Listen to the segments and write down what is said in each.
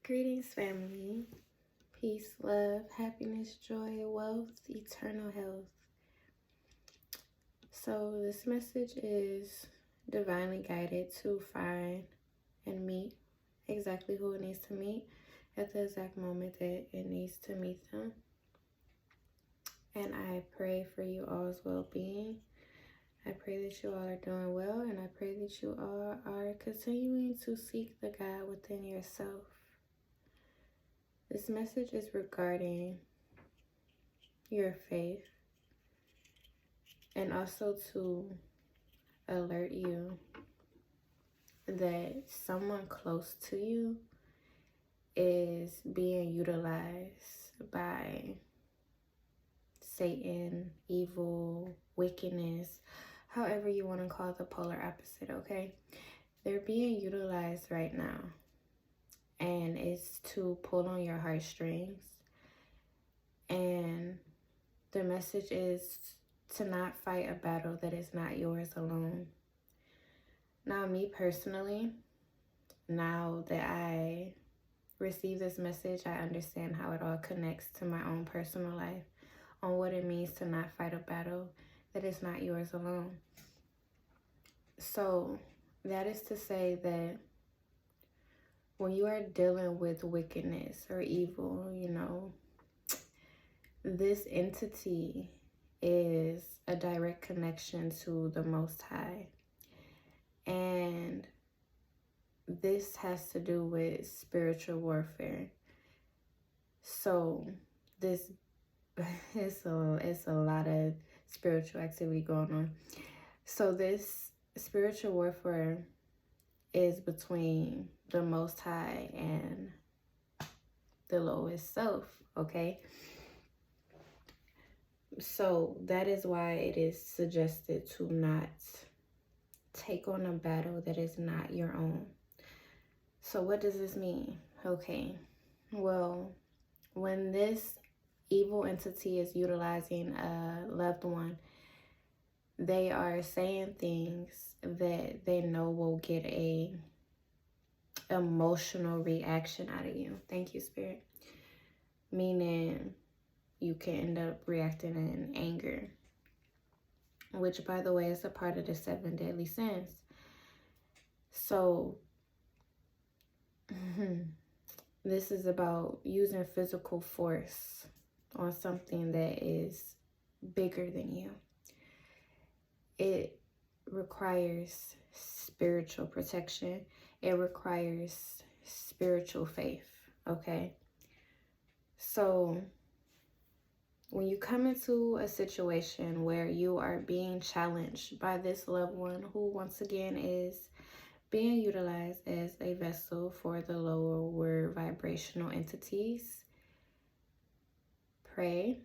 Greetings, family. Peace, love, happiness, joy, wealth, eternal health. So, this message is divinely guided to find and meet exactly who it needs to meet at the exact moment that it needs to meet them. And I pray for you all's well-being. I pray that you all are doing well, and I pray that you all are continuing to seek the God within yourself. This message is regarding your faith and also to alert you that someone close to you is being utilized by Satan, evil, wickedness, however you want to call the polar opposite, okay? They're being utilized right now, and it's to pull on your heartstrings. And the message is to not fight a battle that is not yours alone. Now, me personally, now that I receive this message, I understand how it all connects to my own personal life on what it means to not fight a battle that is not yours alone. So that is to say that when you are dealing with wickedness or evil, this entity is a direct connection to the Most High. And this has to do with spiritual warfare. So this it's a lot of spiritual activity going on. So this spiritual warfare is between the Most High and the lowest self, okay? So that is why it is suggested to not take on a battle that is not your own. So what does this mean? Okay, well, when this evil entity is utilizing a loved one, they are saying things that they know will get a emotional reaction out of you. Thank you, Spirit. Meaning you can end up reacting in anger, which, by the way, is a part of the 7 deadly sins. So this is about using physical force on something that is bigger than you. It requires spiritual protection. It requires spiritual faith, okay? So when you come into a situation where you are being challenged by this loved one who, once again, is being utilized as a vessel for the lower vibrational entities, pray,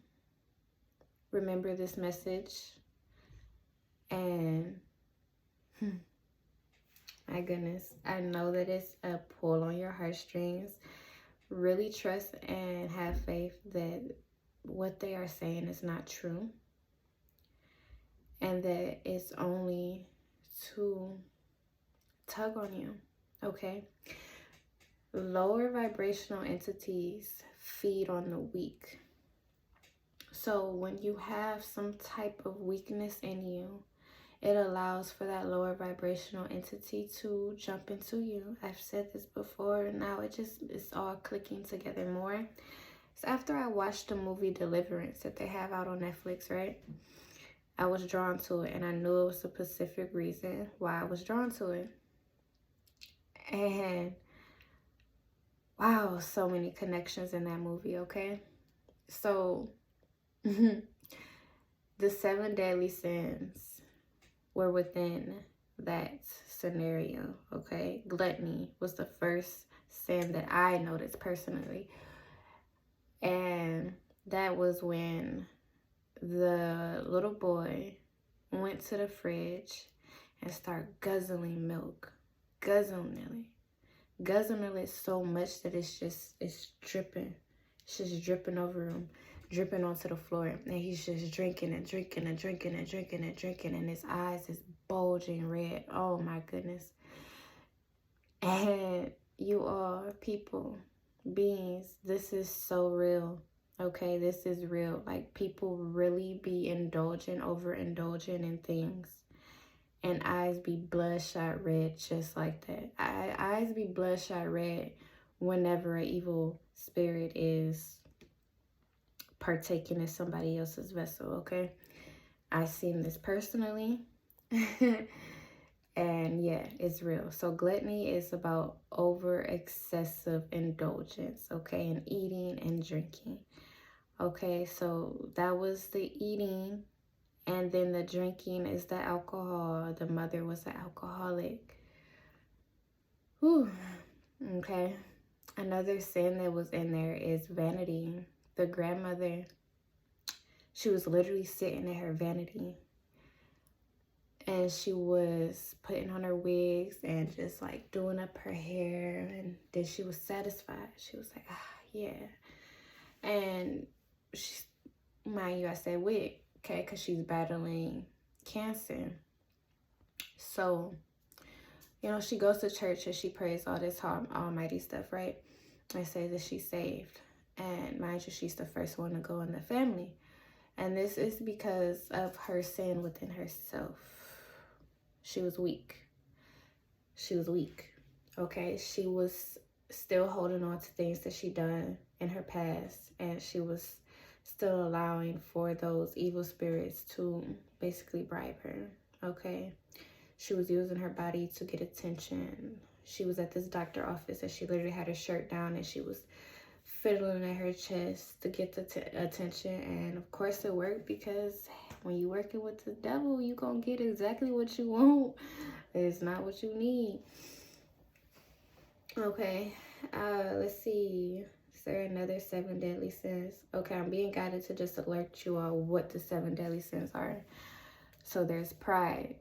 remember this message, and my goodness, I know that it's a pull on your heartstrings. Really trust and have faith that what they are saying is not true, and that it's only to tug on you, okay? Lower vibrational entities feed on the weak. So when you have some type of weakness in you, it allows for that lower vibrational entity to jump into you. I've said this before, and now it's all clicking together more. So after I watched the movie Deliverance that they have out on Netflix, right? I was drawn to it, and I knew it was a specific reason why I was drawn to it. And wow, so many connections in that movie, okay? So the 7 deadly sins were within that scenario, okay? Gluttony was the first sin that I noticed personally. And that was when the little boy went to the fridge and started guzzling milk. Guzzling it so much that it's dripping. It's just dripping over him, dripping onto the floor. And he's just drinking and his eyes is bulging red. Oh my goodness. And you are people, beings, this is so real. Okay, this is real. Like, people really be overindulging in things. And eyes be bloodshot red just like that. Eyes be bloodshot red whenever an evil spirit is partaking in somebody else's vessel, okay? I've seen this personally. And yeah, it's real. So gluttony is about over excessive indulgence, okay? And eating and drinking. Okay, so that was the eating. And then the drinking is the alcohol. The mother was an alcoholic. Whew. Okay. Another sin that was in there is vanity. The grandmother, she was literally sitting in her vanity. And she was putting on her wigs and just like doing up her hair. And then she was satisfied. She was like, yeah. And she, mind you, I said wig, okay, because she's battling cancer. So, you know, she goes to church and she prays all this almighty stuff, right? And says that she's saved. And mind you, she's the first one to go in the family. And this is because of her sin within herself. She was weak. She was weak, okay? She was still holding on to things that she done in her past. And she was still allowing for those evil spirits to basically bribe her, okay? She was using her body to get attention. She was at this doctor office and she literally had her shirt down and she was fiddling at her chest to get the attention. And of course it worked, because when you're working with the devil, you're going to get exactly what you want. It's not what you need. Okay, let's see. Is there another 7 deadly sins? Okay, I'm being guided to just alert you all what the 7 deadly sins are. So there's pride.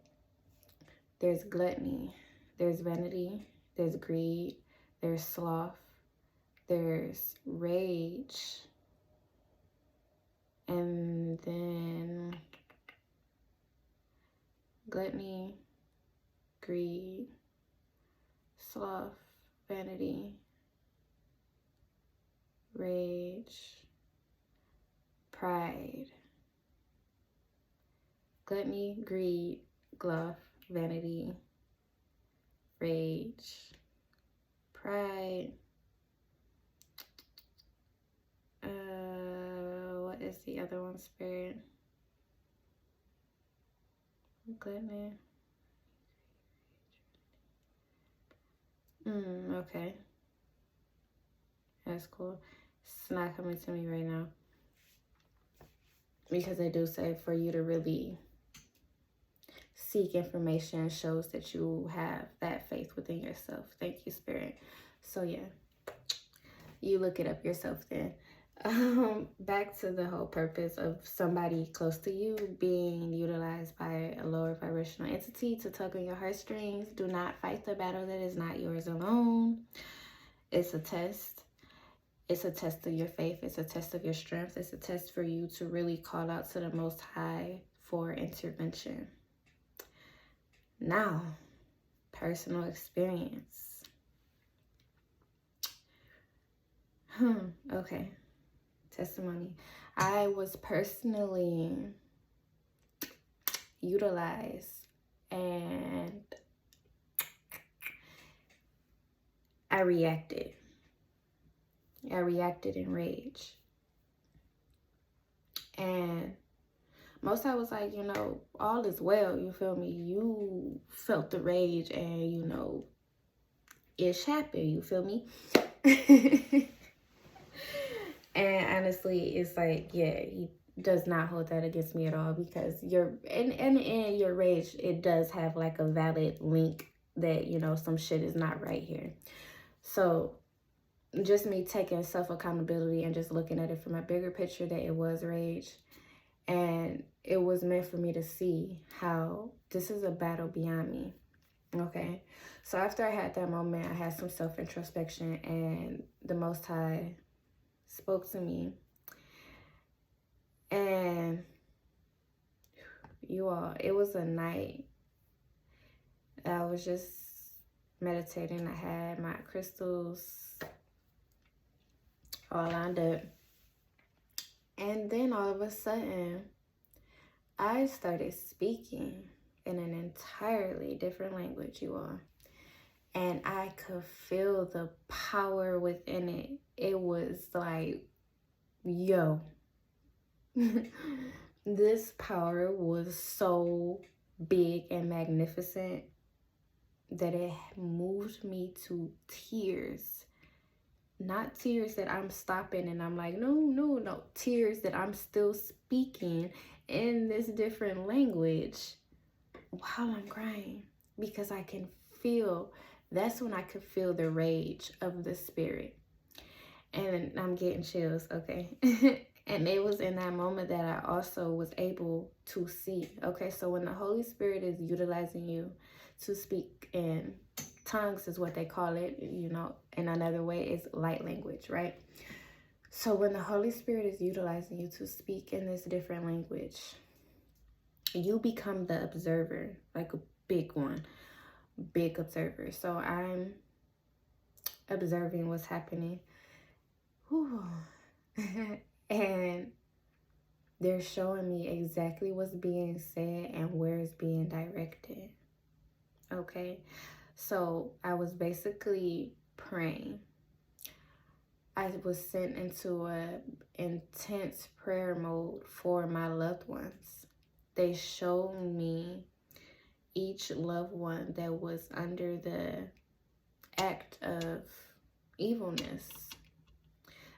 There's gluttony, there's vanity, there's greed, there's sloth, there's rage, and then gluttony, greed, sloth, vanity, rage, pride. Gluttony, greed, sloth, vanity, rage, pride. What is the other one, spirit? Gluttony. Okay. That's cool. It's not coming to me right now, because they do say for you to really seek information shows that you have that faith within yourself. Thank you, spirit. So yeah, you look it up yourself then. Back to the whole purpose of somebody close to you being utilized by a lower vibrational entity to tug on your heartstrings. Do not fight the battle that is not yours alone. It's a test. It's a test of your faith. It's a test of your strength. It's a test for you to really call out to the Most High for intervention. Now, personal experience. Okay. Testimony. I was personally utilized, and I reacted. I reacted in rage. And most I was like, you know, all is well, you feel me? You felt the rage and, you know, ish happened, you feel me? And honestly, it's like, yeah, he does not hold that against me at all, because in your rage, it does have like a valid link that, you know, some shit is not right here. So just me taking self-accountability and just looking at it from a bigger picture, that it was rage. And it was meant for me to see how this is a battle beyond me. Okay. So after I had that moment, I had some self-introspection, and the Most High spoke to me. And you all, it was a night. I was just meditating. I had my crystals. all lined up. And then all of a sudden, I started speaking in an entirely different language, you all. And I could feel the power within it. It was like, yo, this power was so big and magnificent that it moved me to tears. Not tears that I'm stopping and I'm like, no. Tears that I'm still speaking in this different language while I'm crying. Because I can feel, that's when I could feel the rage of the spirit. And I'm getting chills, okay? And it was in that moment that I also was able to see. Okay, so when the Holy Spirit is utilizing you to speak in tongues is what they call it, you know, in another way is light language, right? So when the Holy Spirit is utilizing you to speak in this different language, you become the observer, like a big one, big observer. So I'm observing what's happening. Whew. And they're showing me exactly what's being said and where it's being directed. Okay, so I was basically praying. I was sent into a intense prayer mode for my loved ones. They showed me each loved one that was under the act of evilness.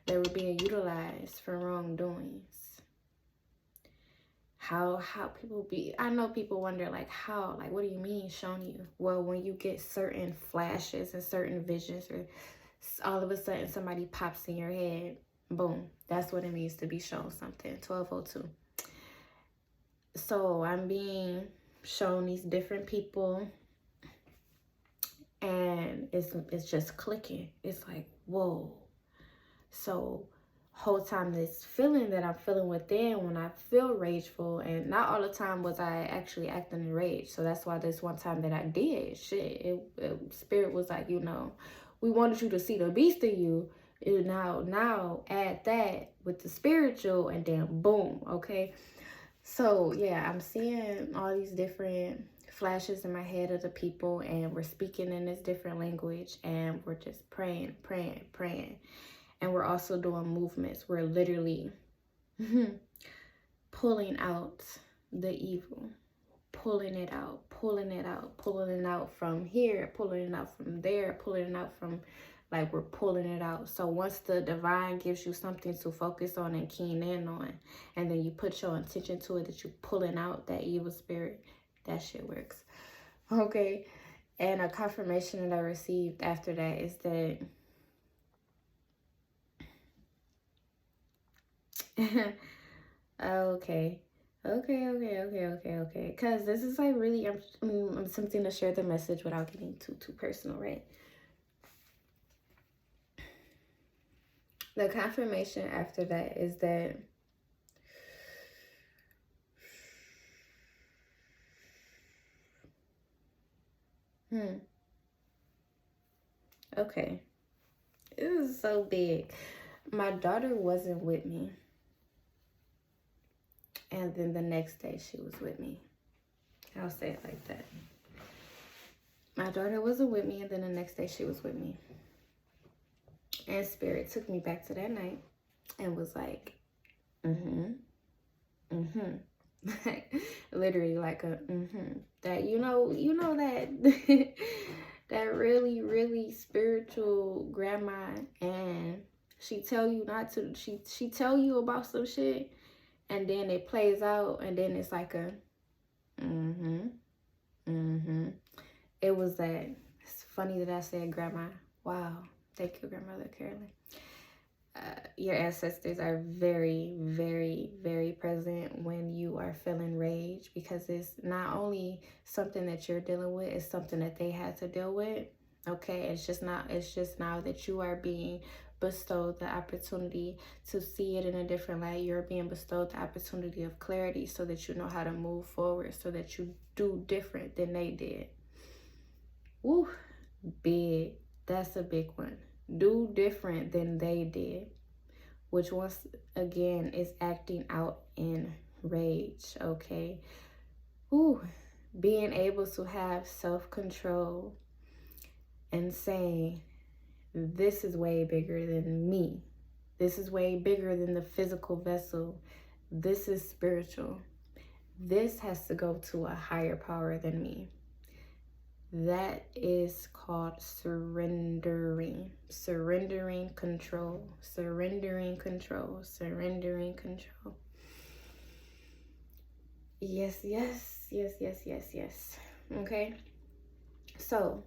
They were being utilized for wrongdoings. How people be, I know people wonder like how, like what do you mean shown you? Well, when you get certain flashes and certain visions, or all of a sudden somebody pops in your head, boom, that's what it means to be shown something. 1202. So I'm being shown these different people and it's just clicking. It's like, whoa. So whole time this feeling that I'm feeling within when I feel rageful, and not all the time was I actually acting in rage. So that's why this one time that I did, spirit was like, you know, we wanted you to see the beast in you. Now add that with the spiritual and then boom, okay? So yeah, I'm seeing all these different flashes in my head of the people, and we're speaking in this different language, and we're just praying. And we're also doing movements. We're literally pulling out the evil, pulling it out from here, pulling it out from there, pulling it out from, like we're pulling it out. So once the divine gives you something to focus on and keen in on, and then you put your intention to it that you're pulling out that evil spirit, that shit works. Okay. And a confirmation that I received after that is that okay. Because this is like really, I'm attempting to share the message without getting too personal, right? The confirmation after that is that okay. This is so big. My daughter wasn't with me. And then the next day she was with me. I'll say it like that. My daughter wasn't with me, and then the next day she was with me. And spirit took me back to that night and was like, literally like a that you know that that really spiritual grandma, and she tell you not to, she tell you about some shit, and then it plays out, and then it's like a it was that. It's funny that I said grandma. Wow. Thank you, Grandmother Carolyn. Your ancestors are very, very, very present when you are feeling rage, because it's not only something that you're dealing with, it's something that they had to deal with. Okay, it's just now that you are being bestowed the opportunity to see it in a different light. You're being bestowed the opportunity of clarity so that you know how to move forward, so that you do different than they did. Woo, big. That's a big one. Do different than they did. which once again is acting out in rage, okay? Ooh, being able to have self-control and saying, this is way bigger than me. This is way bigger than the physical vessel. This is spiritual. This has to go to a higher power than me. That is called surrendering. Surrendering control. Surrendering control. Surrendering control. Yes, yes, yes, yes, yes, yes. Okay. So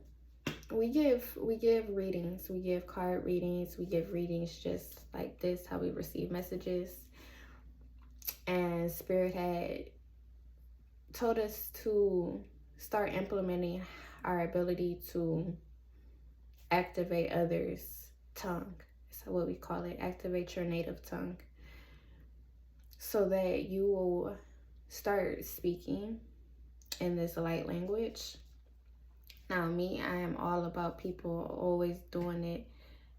we give readings, we give card readings, we give readings just like this, how we receive messages. And Spirit had told us to start implementing our ability to activate others' tongue. That's what we call it. Activate your native tongue. So that you will start speaking in this light language. Now, me, I am all about people always doing it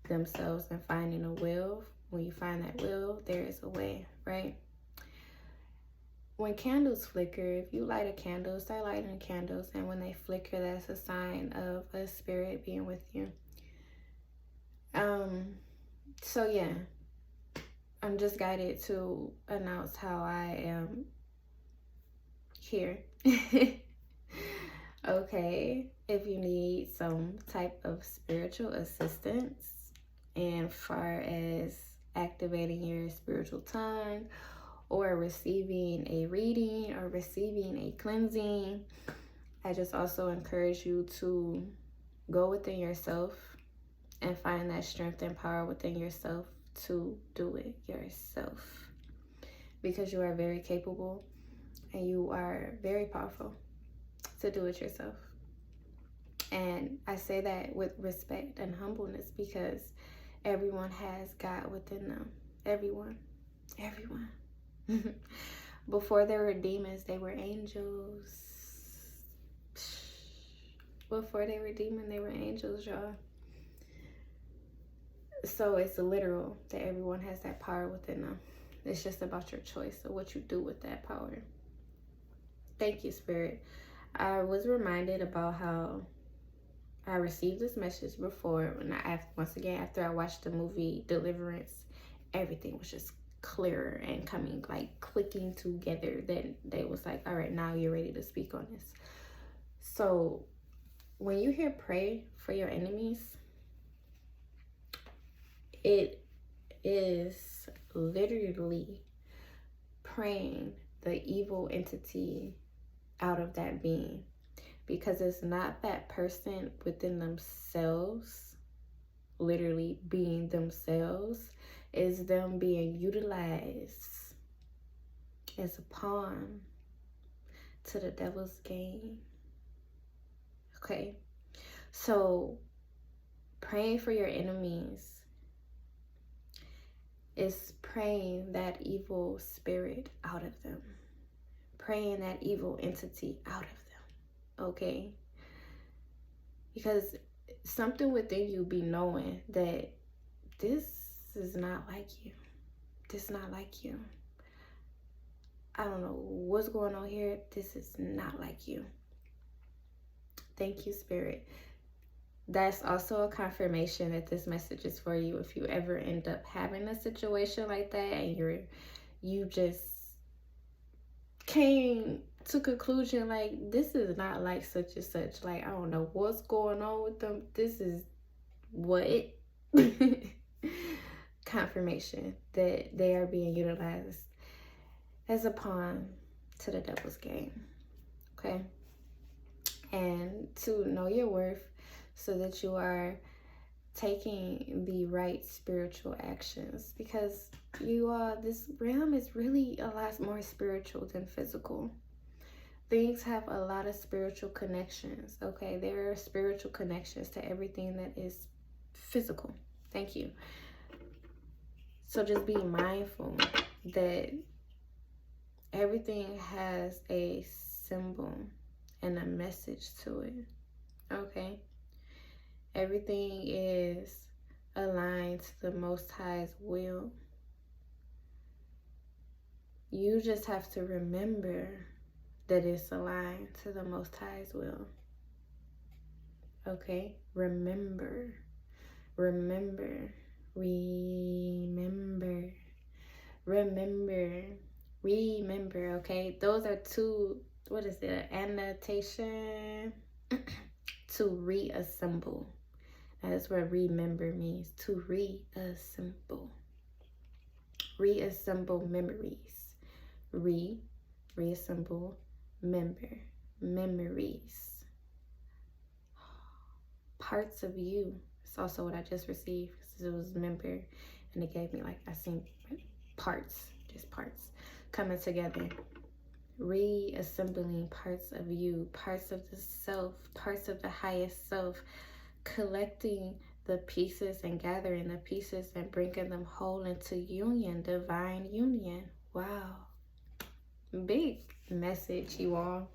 themselves and finding a will. When you find that will, there is a way, right? When candles flicker, if you light a candle, start lighting candles, and when they flicker, that's a sign of a spirit being with you. So yeah, I'm just guided to announce how I am here. Okay, if you need some type of spiritual assistance and far as activating your spiritual tongue, or receiving a reading, or receiving a cleansing, I just also encourage you to go within yourself and find that strength and power within yourself to do it yourself, because you are very capable and you are very powerful to do it yourself. And I say that with respect and humbleness, because everyone has God within them. Everyone. Before they were demons, they were angels. Before they were demons, they were angels, y'all. So it's literal that everyone has that power within them. It's just about your choice of what you do with that power. Thank you, Spirit. I was reminded about how I received this message before, and once again, after I watched the movie Deliverance, everything was just clearer and coming, like clicking together. Then they was like, all right, now you're ready to speak on this. So when you hear pray for your enemies, it is literally praying the evil entity out of that being, because it's not that person within themselves literally being themselves, is them being utilized as a pawn to the devil's game. Okay, so praying for your enemies is praying that evil spirit out of them, praying that evil entity out of them, okay? Because something within you be knowing that this is not like you. This is not like you. I don't know what's going on here. This is not like you. Thank you, Spirit. That's also a confirmation that this message is for you. If you ever end up having a situation like that and you just came to conclusion like, this is not like such and such, like I don't know what's going on with them, this is what confirmation that they are being utilized as a pawn to the devil's game. Okay, and to know your worth so that you are taking the right spiritual actions, because this realm is really a lot more spiritual than physical. Things have a lot of spiritual connections. Okay, there are spiritual connections to everything that is physical. Thank you. So just be mindful that everything has a symbol and a message to it. Okay, everything is aligned to the Most High's will. You just have to remember that it's aligned to the Most High's will. Okay? Remember. Remember. Remember. Remember. Remember. Okay? Those are two, what is it? Annotation to reassemble. That's what remember means. To reassemble. Reassemble memories. Reassemble memories. Parts of you. It's also what I just received. It was member, and it gave me, like, I seen parts, just parts coming together. Reassembling parts of you, parts of the self, parts of the highest self, collecting the pieces and gathering the pieces and bringing them whole into union, divine union. Wow. Big message, you all.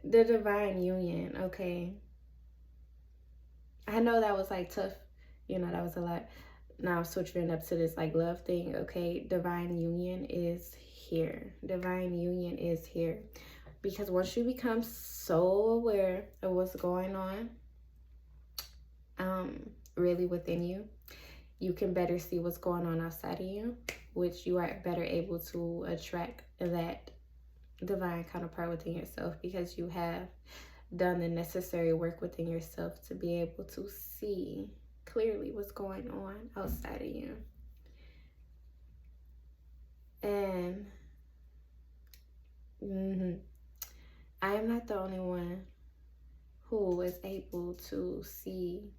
The divine union, okay. I know that was like tough. You know, that was a lot. Now I'm switching up to this like love thing, okay. Divine union is here. Divine union is here. Because once you become so aware of what's going on, really within you, you can better see what's going on outside of you, which you are better able to attract that divine counterpart within yourself, because you have done the necessary work within yourself to be able to see clearly what's going on outside of you. And I am not the only one who is able to see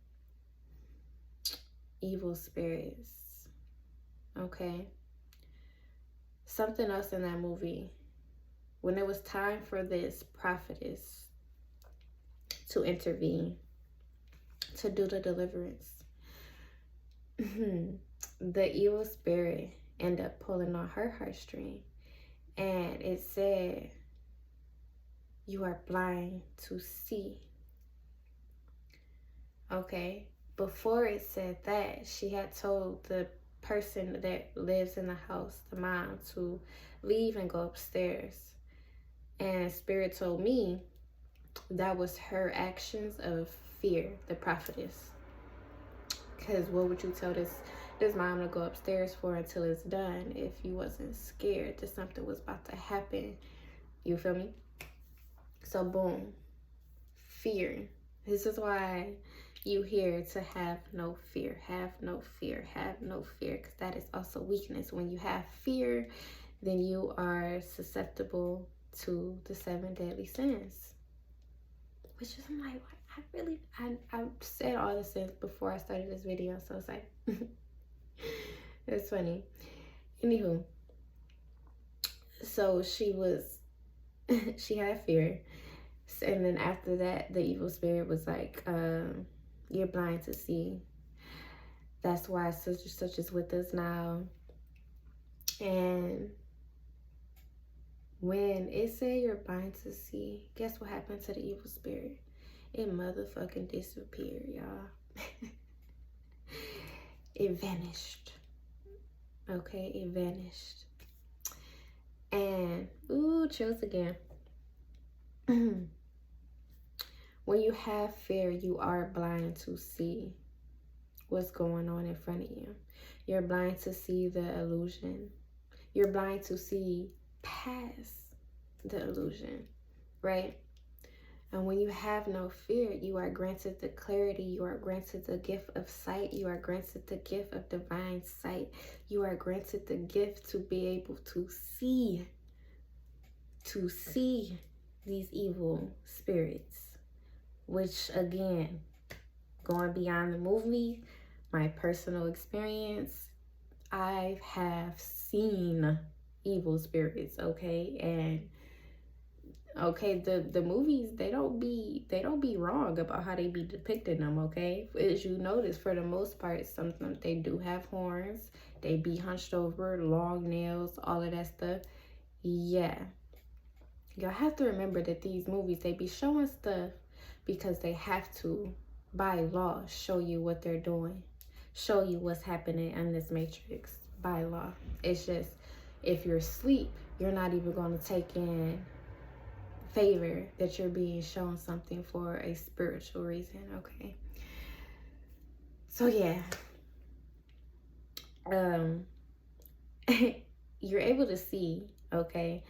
evil spirits. Okay? Something else in that movie, when it was time for this prophetess to intervene, to do the deliverance, the evil spirit ended up pulling on her heartstring, and it said, "You are blind to see." Okay? Before it said that, she had told the person that lives in the house, the mom, to leave and go upstairs. And Spirit told me that was her actions of fear, the prophetess. Because what would you tell this mom to go upstairs for until it's done if you wasn't scared that something was about to happen? You feel me? So boom, fear. This is why you hear to have no fear, have no fear, have no fear, because that is also weakness. When you have fear, then you are susceptible to the 7 deadly sins. Which is, I'm like, I said all the sins before I started this video, so it's like, it's funny. Anywho, so she had fear. And then after that, the evil spirit was like, you're blind to see. That's why such is with us now. And when it said you're blind to see, guess what happened to the evil spirit? It motherfucking disappeared, y'all. It vanished. Okay, it vanished. And, ooh, chills again. When you have fear, you are blind to see what's going on in front of you. You're blind to see the illusion. You're blind to see past the illusion, right? And when you have no fear, you are granted the clarity. You are granted the gift of sight. You are granted the gift of divine sight. You are granted the gift to be able to see these evil spirits. Which, again, going beyond the movie, my personal experience, I have seen evil spirits, okay? And okay, the movies, they don't be wrong about how they be depicting them, okay? As you notice, for the most part, sometimes they do have horns, they be hunched over, long nails, all of that stuff. Yeah, y'all have to remember that these movies, they be showing stuff because they have to, by law, show you what they're doing, show you what's happening in this matrix. by law. It's just, if you're asleep, you're not even going to take in favor that you're being shown something for a spiritual reason, okay? So yeah, you're able to see, okay?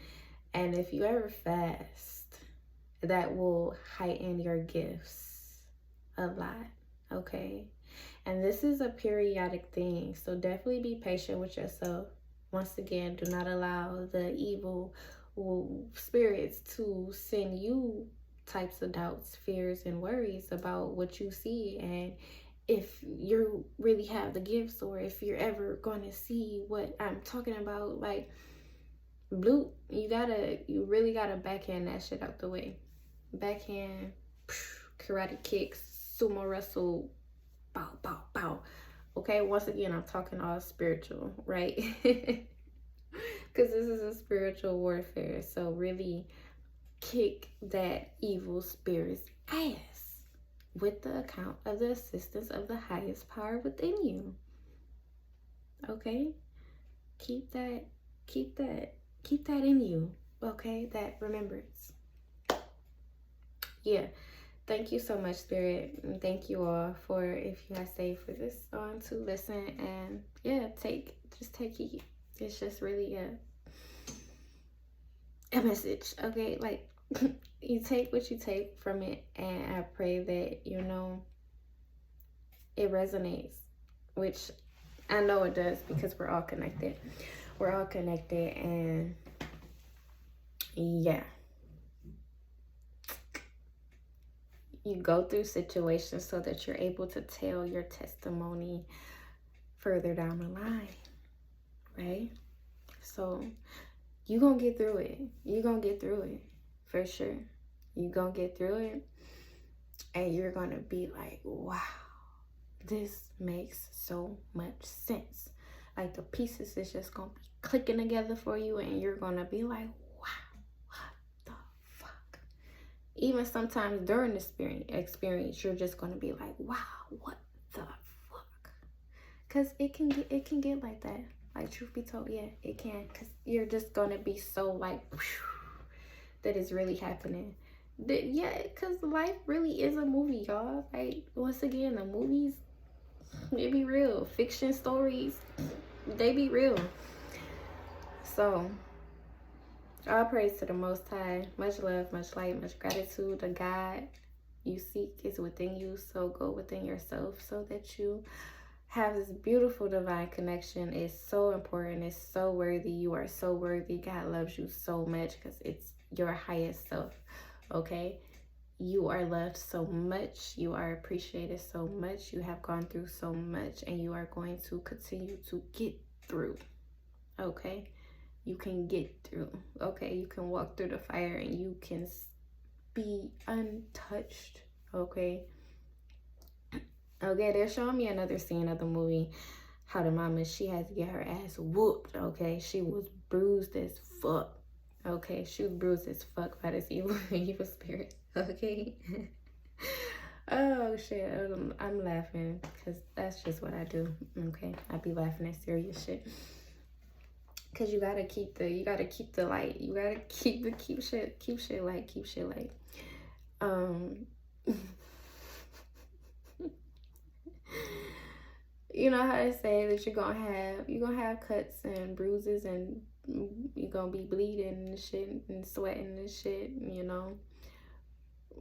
And if you ever fast, that will heighten your gifts a lot, okay? And this is a periodic thing, so definitely be patient with yourself. Once again, do not allow the evil spirits to send you types of doubts, fears, and worries about what you see, and if you really have the gifts, or if you're ever going to see what I'm talking about. Like, you really gotta backhand that shit out the way. Backhand, karate kicks, sumo wrestle, bow, bow, bow. Okay, once again, I'm talking all spiritual, right? Because this is a spiritual warfare. So really kick that evil spirit's ass with the account of the assistance of the highest power within you. Okay? Keep that in you. Okay? That remembrance. Yeah. Thank you so much, Spirit. And thank you all for, if you have stayed for this on, to listen. And yeah, just take heed. It's just really a message, okay? Like, you take what you take from it, and I pray that, you know, it resonates, which I know it does, because we're all connected. We're all connected, and yeah. You go through situations so that you're able to tell your testimony further down the line, right? So you're going to get through it. You're going to get through it, for sure. You're going to get through it, and you're going to be like, wow, this makes so much sense. Like, the pieces is just going to be clicking together for you, and you're going to be like, even sometimes during the experience, you're just going to be like, wow, what the fuck? Because it can get like that. Like, truth be told, yeah, it can. Because you're just going to be so like, that is really happening. Yeah, because life really is a movie, y'all. Like, once again, the movies, they be real. Fiction stories, they be real. So, all praise to the Most High. Much love, much light, much gratitude. The God you seek is within you. So go within yourself so that you have this beautiful divine connection. It's so important. It's so worthy. You are so worthy. God loves you so much because it's your highest self. Okay? You are loved so much. You are appreciated so much. You have gone through so much, and you are going to continue to get through. Okay? You can get through, okay? You can walk through the fire, and you can be untouched, okay? Okay, they're showing me another scene of the movie, how the mama, she had to get her ass whooped, okay? She was bruised as fuck, okay? She was bruised as fuck by this evil spirit, okay? Oh, shit, I'm laughing, because that's just what I do, okay? I be laughing at serious shit. Cause you gotta keep the light. You gotta keep shit light. You know how to say that you're gonna have cuts and bruises, and you're gonna be bleeding and shit and sweating and shit, you know,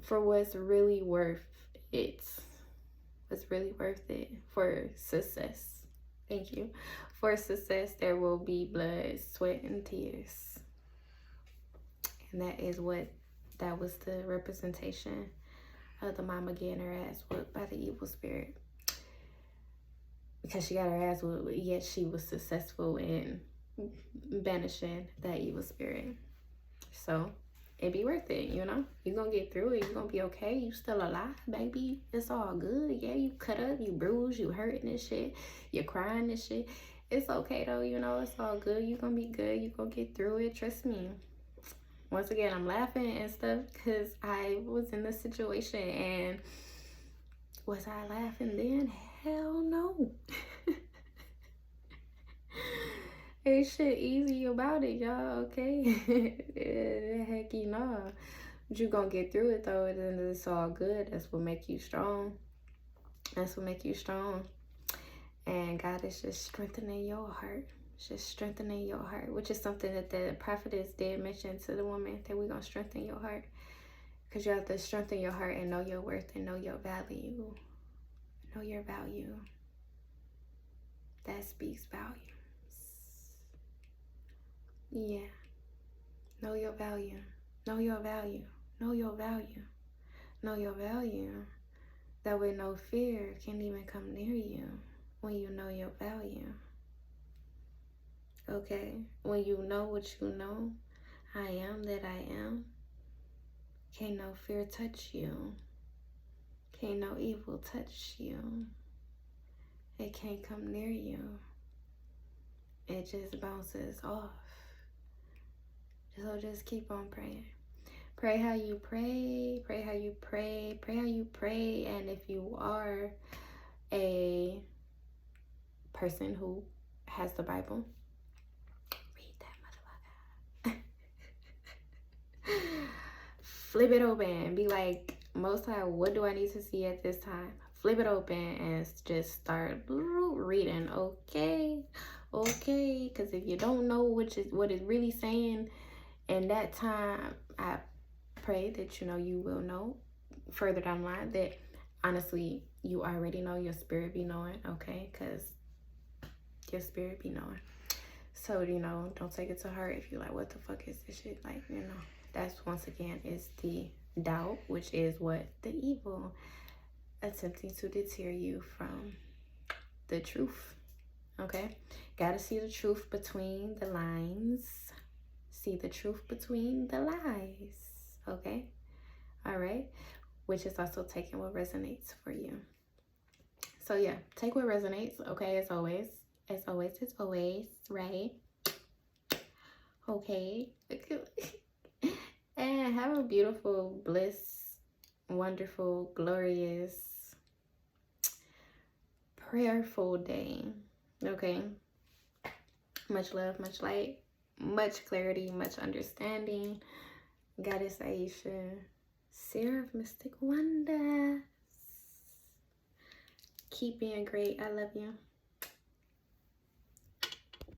for what's really worth it. What's really worth it for success. Thank you. For success, there will be blood, sweat, and tears. And that was the representation of the mama getting her ass whooped by the evil spirit. Because she got her ass whooped, yet she was successful in banishing that evil spirit. So it be worth it, you know? You're gonna get through it. You're gonna be okay. You still alive, baby. It's all good. Yeah, you cut up, you bruised, you hurting and shit. You're crying and shit. It's okay, though. You know, it's all good. You're gonna be good. You're gonna get through it. Trust me. Once again, I'm laughing and stuff because I was in this situation. And was I laughing then? Hell no. Ain't shit easy about it, y'all, okay? Heck, you know. But you gonna get through it, though, and then it's all good. That's what make you strong. That's what make you strong. And God is just strengthening your heart. Just strengthening your heart, which is something that the prophetess did mention to the woman, that we're gonna strengthen your heart. Because you have to strengthen your heart and know your worth and know your value. Know your value. That speaks volumes. Yeah. Know your value. Know your value. Know your value. Know your value. That way no fear can even come near you when you know your value. Okay? When you know what you know, I am that I am, can't no fear touch you. Can't no evil touch you. It can't come near you. It just bounces off. So just keep on praying. Pray how you pray. Pray how you pray. Pray how you pray. And if you are a person who has the Bible, read that motherfucker. Flip it open. Be like, Most High, what do I need to see at this time? Flip it open and just start reading. Okay? Because if you don't know what it's really saying in that time, I pray that you will know further down the line, that honestly you already know. Your spirit be knowing, okay? Because your spirit be knowing. So don't take it to heart if you're like, what the fuck is this shit? Like, that's once again is the doubt, which is what the evil attempting to deter you from the truth. Okay, gotta see the truth between the lines. See the truth between the lies. Okay, all right, which is also taking what resonates for you. So yeah, take what resonates. Okay, as always, right? Okay. And have a beautiful, bliss, wonderful, glorious, prayerful day. Okay. Much love, much light, much clarity, much understanding. Goddess Aisha, Seer of Mystic Wonders. Keep being great. I love you.